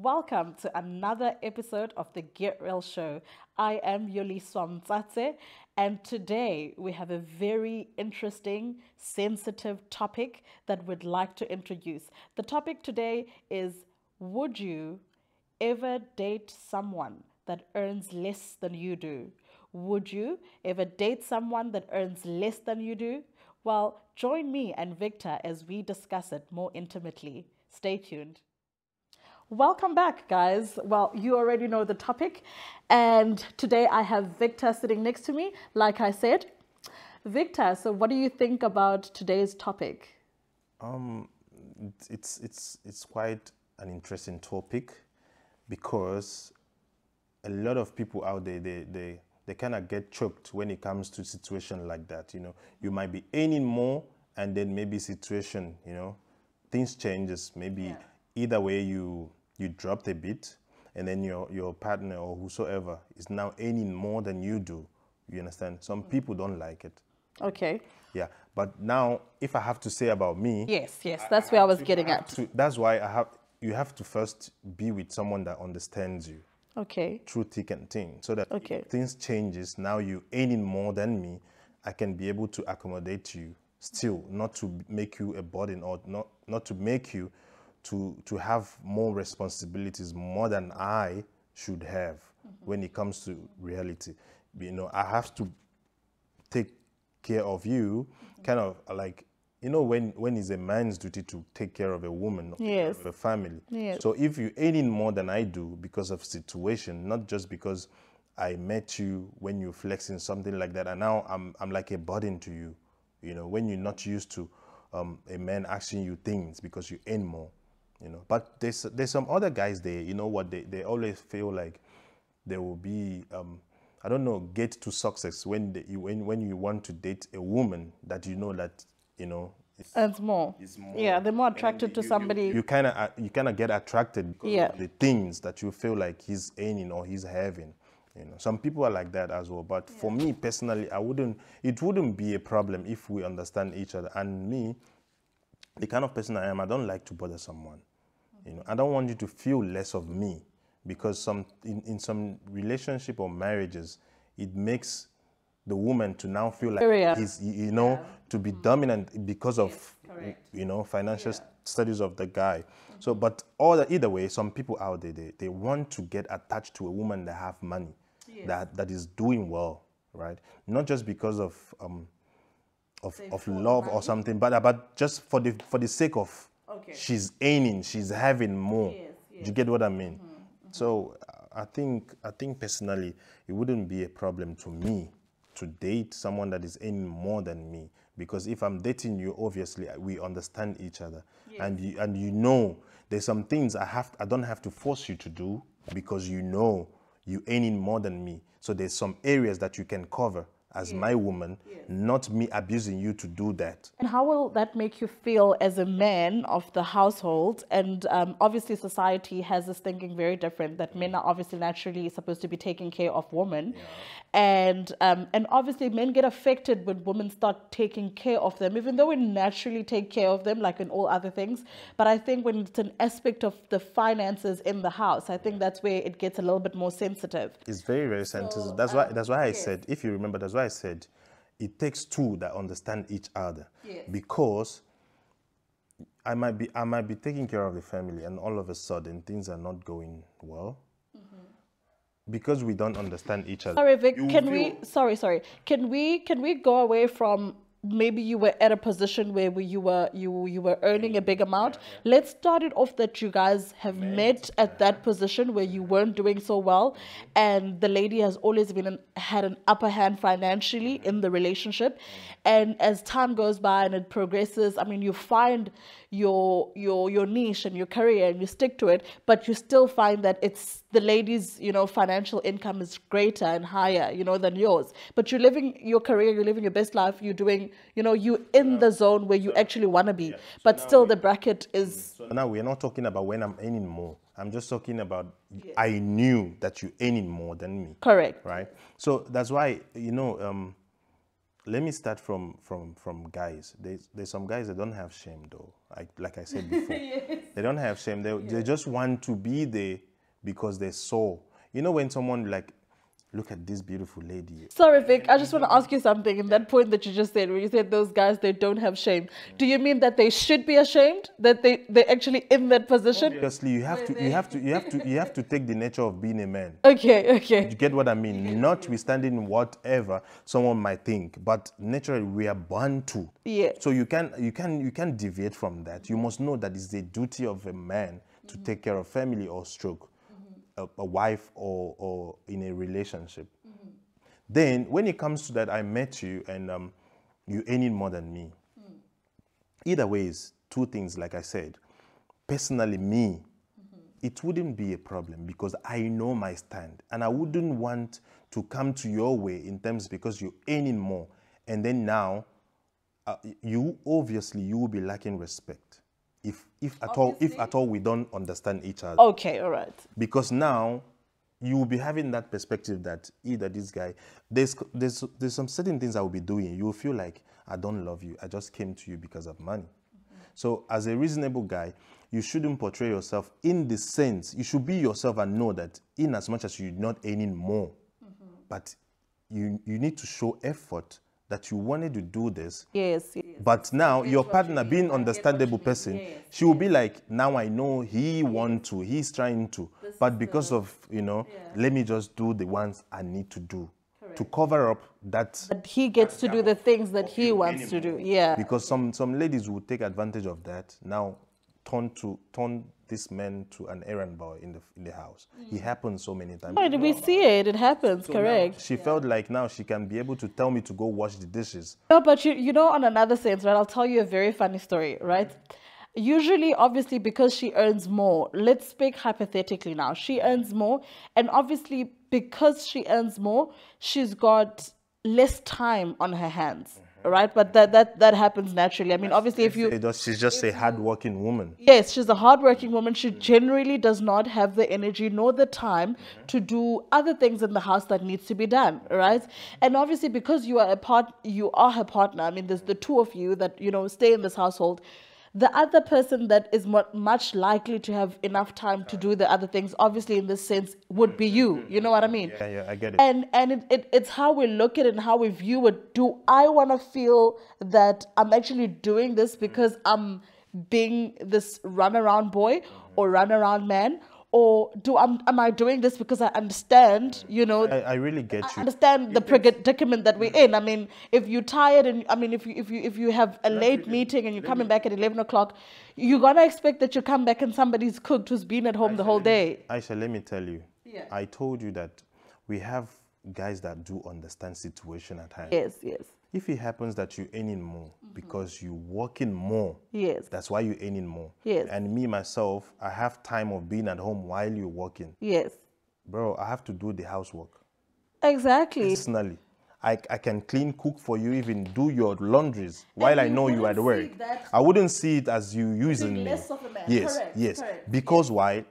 Welcome to another episode of the Get Real Show. I am Yoliswa Mtsatse, and today we have a very interesting, sensitive topic that we'd like to introduce. The topic today is: would you ever date someone that earns less than you do? Would you ever date someone that earns less than you do? Well, join me and Victor as we discuss it more intimately. Stay tuned. Welcome back, guys. Well, you already know the topic, and today I have Victor sitting next to me, like I said. Victor, so what do you think about today's topic? Um, it's quite an interesting topic because a lot of people out there they kind of get choked when it comes to situation like that. You might be earning more, and then maybe situation, things changes. Maybe either way you dropped a bit, and then your partner or whosoever is now earning more than you do. You understand? Some people don't like it. Okay. Yeah, but now if I have to say about me, Yes, that's where I was getting at. that's why you have to first be with someone that understands you Okay. through thick and thin, so that Okay. if things changes, now you earning more than me, I can be able to accommodate you still, not to make you a burden, or not to make you to have more responsibilities more than I should have when it comes to reality. I have to take care of you, kind of like, when it's a man's duty to take care of a woman, or take care Yes. of a family. Yes. So if you're earning more than I do because of situation, not just because I met you when you're flexing something like that, and now I'm like a burden to you, when you're not used to a man asking you things because you earn more, But there's some other guys there, what they always feel like there will be I don't know, get to success when you want to date a woman that And more. is more. Yeah, they're more And then attracted to somebody. You kind of get attracted because Yeah. of the things that you feel like he's earning or he's having. Some people are like that as well. But for me personally, it wouldn't be a problem if we understand each other. And me, the kind of person I am, I don't like to bother someone. I don't want you to feel less of me, because in some relationship or marriages, it makes the woman to now feel like Area. he's, to be dominant because of, financial studies of the guy. So, but either way, some people out there, they want to get attached to a woman that have money, that is doing well, right? Not just because of love or something, but just for the sake of she's earning, she's having more. Do you get what I mean? So I think personally it wouldn't be a problem to me to date someone that is earning more than me, because if I'm dating you, obviously we understand each other, and there's some things I don't have to force you to do, because you earning more than me. So there's some areas that you can cover as my woman, not me abusing you to do that. And how will that make you feel as a man of the household? And obviously, society has this thinking very different, that men are obviously naturally supposed to be taking care of women, and obviously men get affected when women start taking care of them, even though we naturally take care of them, like in all other things. But I think when it's an aspect of the finances in the house, I think that's where it gets a little bit more sensitive. It's very, very sensitive. That's why I said, if you remember, that's why I said it takes two that understand each other. Because I might be taking care of the family, and all of a sudden things are not going well, because we don't understand each other. Sorry, Vic, sorry. Can we go away from, maybe you were at a position where you were earning a big amount? Let's start it off that you guys have met at that position where you weren't doing so well, and the lady has always had an upper hand financially in the relationship, and as time goes by and it progresses, I mean, you find your niche and your career, and you stick to it, but you still find that it's the lady's financial income is greater and higher than yours, but you're living your career, you're living your best life, you're doing you in the zone where you actually want to be, but still the bracket is. So now we're not talking about when I'm earning more. I'm just talking about I knew that you're earning more than me. Correct. Right? So that's why, let me start from guys. There's some guys that don't have shame though. Like I said before, yes. They don't have shame. They just want to be there because they saw. You know, when someone like, look at this beautiful lady. Sorry, Vic, I just want to ask you something in that point that you just said, where you said those guys, they don't have shame. Do you mean that they should be ashamed that they're actually in that position? Obviously, you have to take the nature of being a man. Okay. You get what I mean? Notwithstanding whatever someone might think, but naturally we are born to. Yeah. So you can deviate from that. You must know that it's the duty of a man to take care of family or stroke. A wife or in a relationship. Then when it comes to that, I met you and you earning more than me. Either ways, two things, like I said. Personally, me, it wouldn't be a problem because I know my stand. And I wouldn't want to come to your way in terms because you're earning more. And then now, you will be lacking respect. If at all we don't understand each other. Okay, all right. Because now you will be having that perspective that either this guy, there's some certain things I will be doing. You will feel like I don't love you. I just came to you because of money. So as a reasonable guy, you shouldn't portray yourself in the sense. You should be yourself and know that in as much as you're not earning more, but you need to show effort that you wanted to do this. Yes. But now your partner, being understandable person, she will be like, now I know he wants to, he's trying to, but because of, let me just do the ones I need to do to cover up that. But he gets to do the things that he wants to do. Yeah. Because some ladies will take advantage of that. Now turn this man to an errand boy in the house. It happens so many times. Why do we see it? It happens, so correct. She felt like now she can be able to tell me to go wash the dishes. No, but you know, on another sense, right? I'll tell you a very funny story, right? Usually, obviously, because she earns more, let's speak hypothetically now. She earns more, and obviously, because she earns more, she's got less time on her hands. Right, but that happens naturally. I mean, obviously, she's just a hardworking woman. Yes, she's a hardworking woman. She generally does not have the energy nor the time to do other things in the house that needs to be done. Right, and obviously, because you are her partner. I mean, there's the two of you that stay in this household. The other person that is much likely to have enough time to do the other things, obviously in this sense, would be you. You know what I mean? Yeah, I get it. And it's how we look at it and how we view it. Do I want to feel that I'm actually doing this because I'm being this runaround boy or runaround man? Or am I doing this because I understand, I really get you. I understand the predicament that we're in. I mean, if you're tired and if you have a late meeting and you're coming back at 11 o'clock, you're going to expect that you come back and somebody's cooked who's been at home the whole day. Aisha, let me tell you. Yeah. I told you that we have guys that do understand situation at hand. Yes. If it happens that you're earning more because you're working more, yes, that's why you're earning more. Yes. And me, myself, I have time of being at home while you're working. Yes. Bro, I have to do the housework. Exactly. Personally. I can clean, cook for you, even do your laundries while I know you are at work. I wouldn't see it as you using me. Less of a man. Yes, correct, yes. Correct. Because why?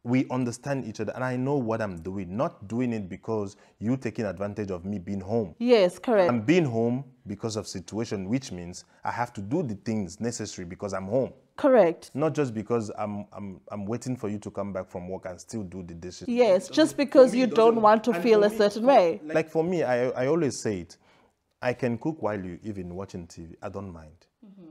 We understand each other and I know what I'm doing, not doing it because you taking advantage of me being home. Yes, correct. I'm being home because of situation, which means I have to do the things necessary because I'm home. Correct. Not just because I'm waiting for you to come back from work and still do the dishes. Yes, just because you don't want to feel a certain way. Like for me, I always say it. I can cook while you even watching TV. I don't mind.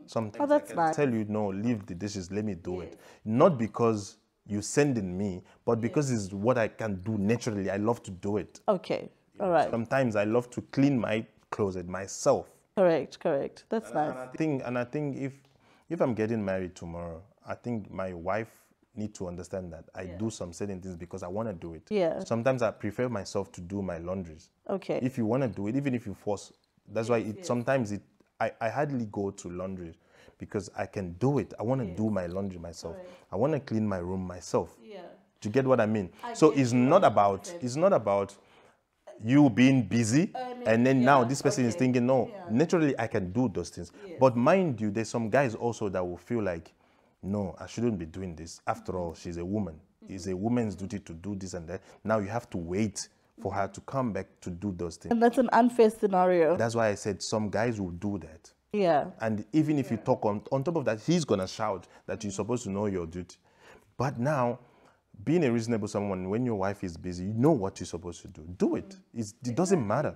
Sometimes I can tell you, no, leave the dishes, let me do it. Not because you sending me, but because it's what I can do naturally. I love to do it. Okay, all right. Sometimes I love to clean my closet myself. Correct. That's nice. I think if I'm getting married tomorrow, I think my wife need to understand that I do some certain things because I want to do it. Yeah. Sometimes I prefer myself to do my laundries. Okay. If you want to do it, even if you force, that's why sometimes I hardly go to laundry. Because I can do it. I want to do my laundry myself. Right. I want to clean my room myself. Yeah. Do you get what I mean? So it's not about you being busy and then now this person is thinking, no, naturally I can do those things. Yes. But mind you, there's some guys also that will feel like, no, I shouldn't be doing this. After all, she's a woman. It's a woman's duty to do this and that. Now you have to wait for her to come back to do those things. And that's an unfair scenario. That's why I said some guys will do that. Yeah. And even if you talk on top of that, he's going to shout that you're supposed to know your duty. But now, being a reasonable someone, when your wife is busy, you know what you're supposed to do. Do it. It doesn't matter.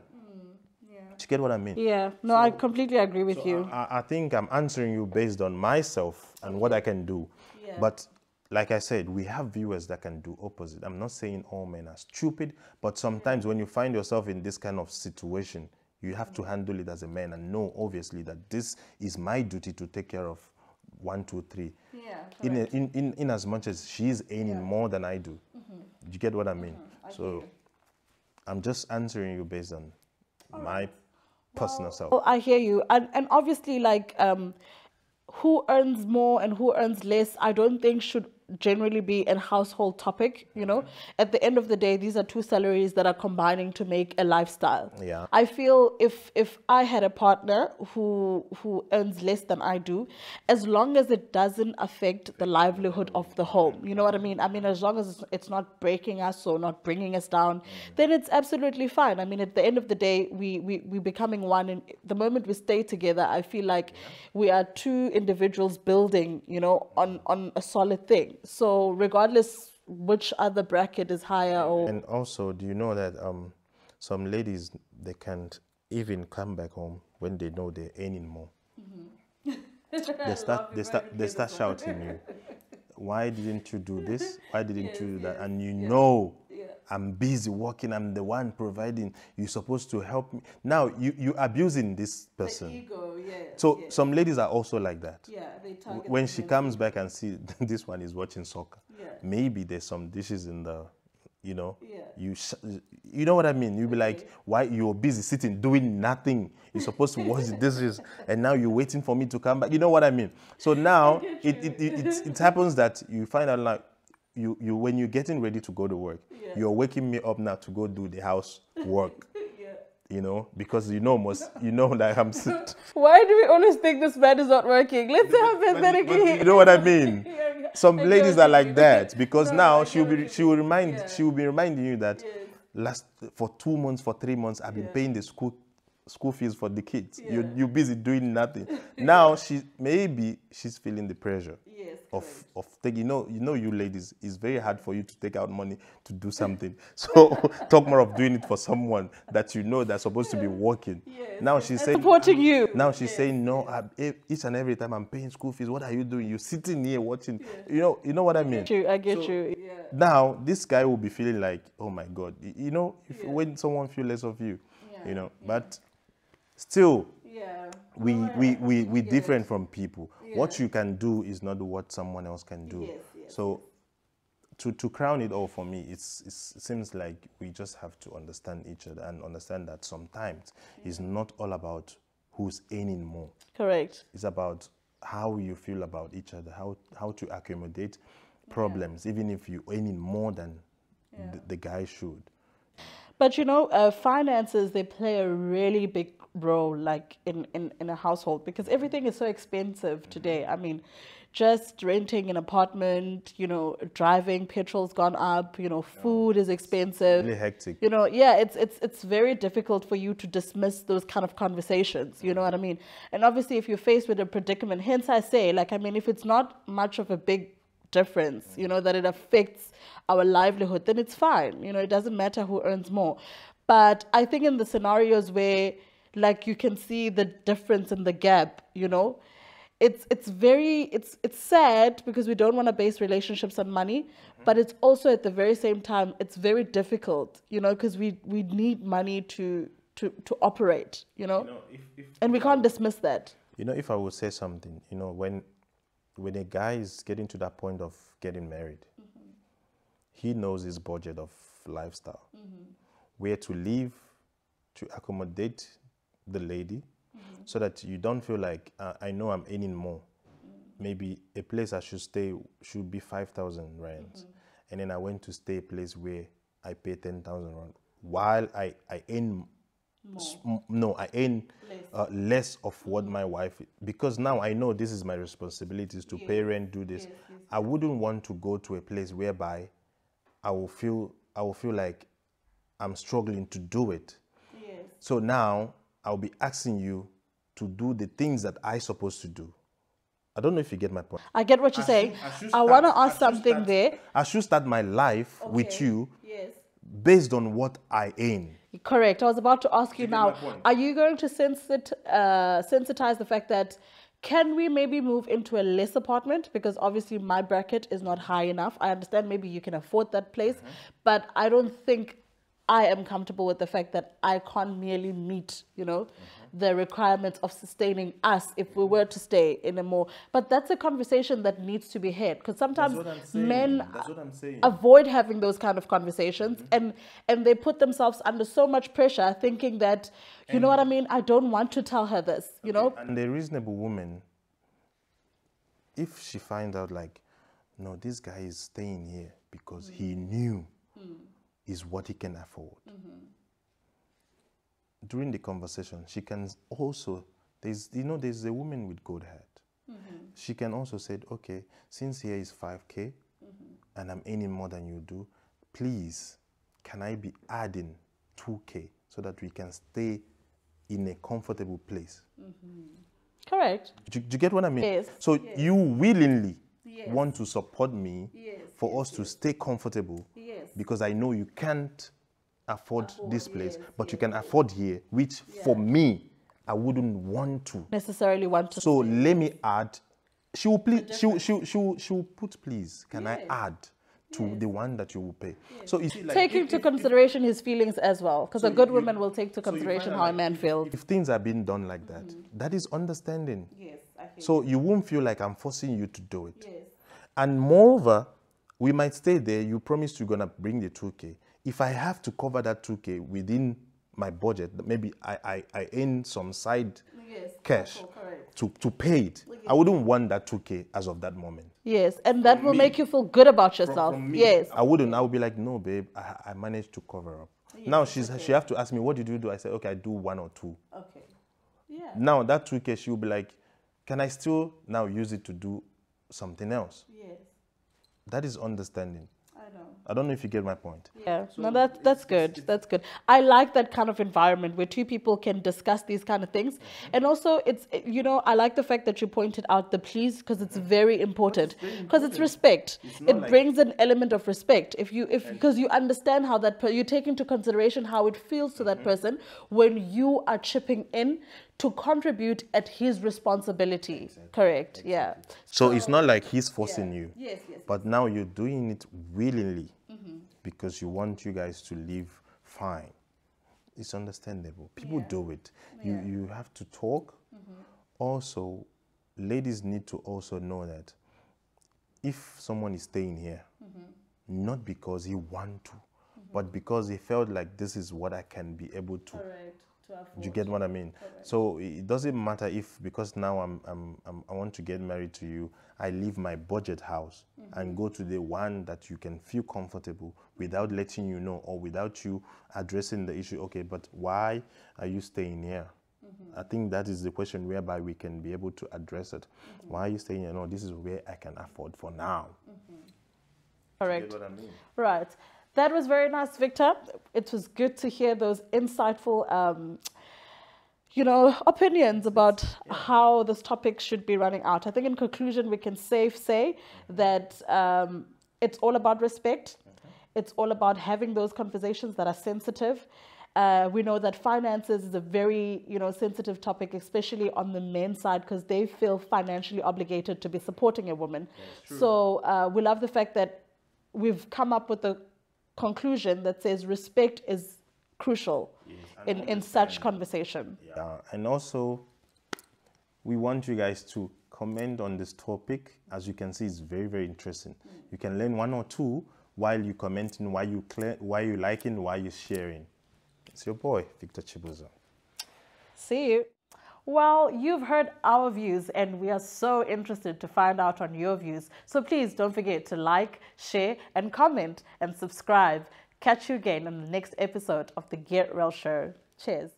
Do you get what I mean? Yeah. No, I completely agree with you. I think I'm answering you based on myself and what I can do. Yeah. But like I said, we have viewers that can do opposite. I'm not saying all men are stupid, but sometimes when you find yourself in this kind of situation, you have to handle it as a man and know, obviously, that this is my duty to take care of 1, 2, 3. Yeah, in as much as she is earning more than I do. Do you get what I mean? So I'm just answering you based on my personal self. Oh, I hear you. And obviously, like, who earns more and who earns less, I don't think should generally be a household topic, you know. At the end of the day, these are two salaries that are combining to make a lifestyle. Yeah. I feel if I had a partner who earns less than I do, as long as it doesn't affect the livelihood of the home, you know what I mean? I mean, as long as it's not breaking us or not bringing us down, then it's absolutely fine. I mean, at the end of the day, we're becoming one, and the moment we stay together, I feel like we are two individuals building, you know, on a solid thing. So regardless which other bracket is higher or... And also, do you know that some ladies, they can't even come back home when they know they're earning more. They start shouting you. Why didn't you do this? Why didn't you do that? And you know, I'm busy working. I'm the one providing. You're supposed to help me. Now you abusing this person. The ego, So some ladies are also like that. Yeah, they target When she comes back and see this one is watching soccer, Yeah. maybe there's some dishes in the, you know, Yeah. you know what I mean? You'll be like, why you're busy sitting doing nothing? You're supposed to wash the dishes, and now you're waiting for me to come back. You know what I mean? So now it happens that you find out, like, you when you're getting ready to go to work, you're waking me up now to go do the house work. You know, because you know like I'm Why do we always think this man is not working? Let's say hypothetically. you know what I mean? Some I ladies get are you. like that because No, now I she get will you. she will be reminding you that Yes. for 2 months, for 3 months, I've been paying the school fees for the kids. You're busy doing nothing. Now she's feeling the pressure. Yes, Of taking, you ladies, it's very hard for you to take out money to do something. So talk more of doing it for someone that you know that's supposed to be working. Yes, Now she's saying, supporting you. Now she's saying, no, each and every time I'm paying school fees. What are you doing? You're sitting here watching. You know what I mean? I get you. Yeah. Now this guy will be feeling like, oh my God, when someone feels less of you, but still. Yeah. We different from people. What you can do is not what someone else can do. So to crown it all, for me, it seems like we just have to understand each other and understand that sometimes it's not all about who's earning more. Correct. It's about how you feel about each other, how to accommodate problems, even if you're earning more than the guy should. But finances, they play a really big role, like in a household, because everything is so expensive today. I mean, just renting an apartment, driving, petrol's gone up, food is expensive. Really hectic. It's very difficult for you to dismiss those kind of conversations, you know what I mean? And obviously, if you're faced with a predicament, hence I say, if it's not much of a big difference, that it affects our livelihood, then it's fine. It doesn't matter who earns more. But I think in the scenarios where, you can see the difference in the gap, it's sad because we don't want to base relationships on money, but it's also at the very same time, it's very difficult, because we need money to operate, and we can't dismiss that. If I would say something, when a guy is getting to that point of getting married, he knows his budget of lifestyle, where to live, to accommodate the lady, so that you don't feel like, I know I'm earning more. Maybe a place I should stay should be 5,000 rands. And then I went to stay a place where I pay 10,000 rands. While I earn I earn less of what my wife, because now I know this is my responsibilities to pay rent, do this. I wouldn't want to go to a place whereby I will feel like I'm struggling to do it. Yes. So now I'll be asking you to do the things that I'm supposed to do. I don't know if you get my point. I get what you're saying. I want to ask something there. I should start my life with you Yes. based on what I earn. Correct. I was about to ask you now, are you going to sensitize the fact that can we maybe move into a less apartment? Because obviously my bracket is not high enough. I understand maybe you can afford that place, but I don't think I am comfortable with the fact that I can't merely meet, the requirements of sustaining us if we were to stay in a more. But that's a conversation that needs to be had, because sometimes men avoid having those kind of conversations, and they put themselves under so much pressure, thinking that, you know what I mean, I don't want to tell her this, And a reasonable woman, if she finds out like, no, this guy is staying here because he knew is what he can afford. During the conversation, she can also, there's a woman with good head. She can also say, okay, since here is 5K and I'm earning more than you do, please, can I be adding 2K so that we can stay in a comfortable place? Correct. Do you get what I mean? Yes. So you willingly want to support me for us to stay comfortable because I know you can't afford this place, but you can afford here, which for me, I wouldn't want to. Necessarily want to. So let me add, she will put please, can I add to the one that you will pay? So you see, like, taking into consideration his feelings as well, because a good woman will take into consideration how a man feels. If things are being done like that, that is understanding. Yes, I feel so you won't feel like I'm forcing you to do it. Yes. And moreover, we might stay there, you promised you're gonna bring the 2K. If I have to cover that 2K within my budget, maybe I earn some side cash to pay it. I wouldn't want that 2K as of that moment. Yes, and that will make you feel good about yourself. Yes. I wouldn't. I would be like, no, babe, I managed to cover up. Yes, now she have to ask me, what did you do? I said, okay, I do 1 or 2. Okay. Yeah. Now that 2K, she will be like, can I still now use it to do something else? Yes. That is understanding. I know. I don't know if you get my point. Yeah, no, that's good. That's good. I like that kind of environment where two people can discuss these kind of things. And also, it's, I like the fact that you pointed out the please, because it's very important. Because it's respect. It brings an element of respect. Because you understand how you take into consideration how it feels to that person when you are chipping in to contribute at his responsibility. Exactly. Correct. Exactly. Yeah. So it's not like he's forcing you. Yes. But now you're doing it willingly because you want you guys to live fine. It's understandable. People do it. You have to talk. Also, ladies need to also know that if someone is staying here, not because he want to, but because he felt like this is what I can be able to. Correct. Do you get what I mean? Correct. So it doesn't matter if, because now I want to get married to you, I leave my budget house and go to the one that you can feel comfortable without letting you know, or without you addressing the issue. Okay, but why are you staying here? I think that is the question whereby we can be able to address it. Why are you staying here? No, this is where I can afford for now. Correct. You get what I mean? Right. That was very nice, Victor. It was good to hear those insightful, opinions about how this topic should be running out. I think in conclusion, we can say that it's all about respect. It's all about having those conversations that are sensitive. We know that finances is a very, sensitive topic, especially on the men's side, because they feel financially obligated to be supporting a woman. So we love the fact that we've come up with a conclusion that says respect is crucial in such conversation. Yeah, and also we want you guys to comment on this topic. As you can see, it's very, very interesting. You can learn 1 or 2 while you commenting, while you liking, while you sharing. It's your boy, Victor Chibuzo. See you. Well, you've heard our views, and we are so interested to find out on your views. So please don't forget to like, share, and comment, and subscribe. Catch you again in the next episode of The Get Real Show. Cheers.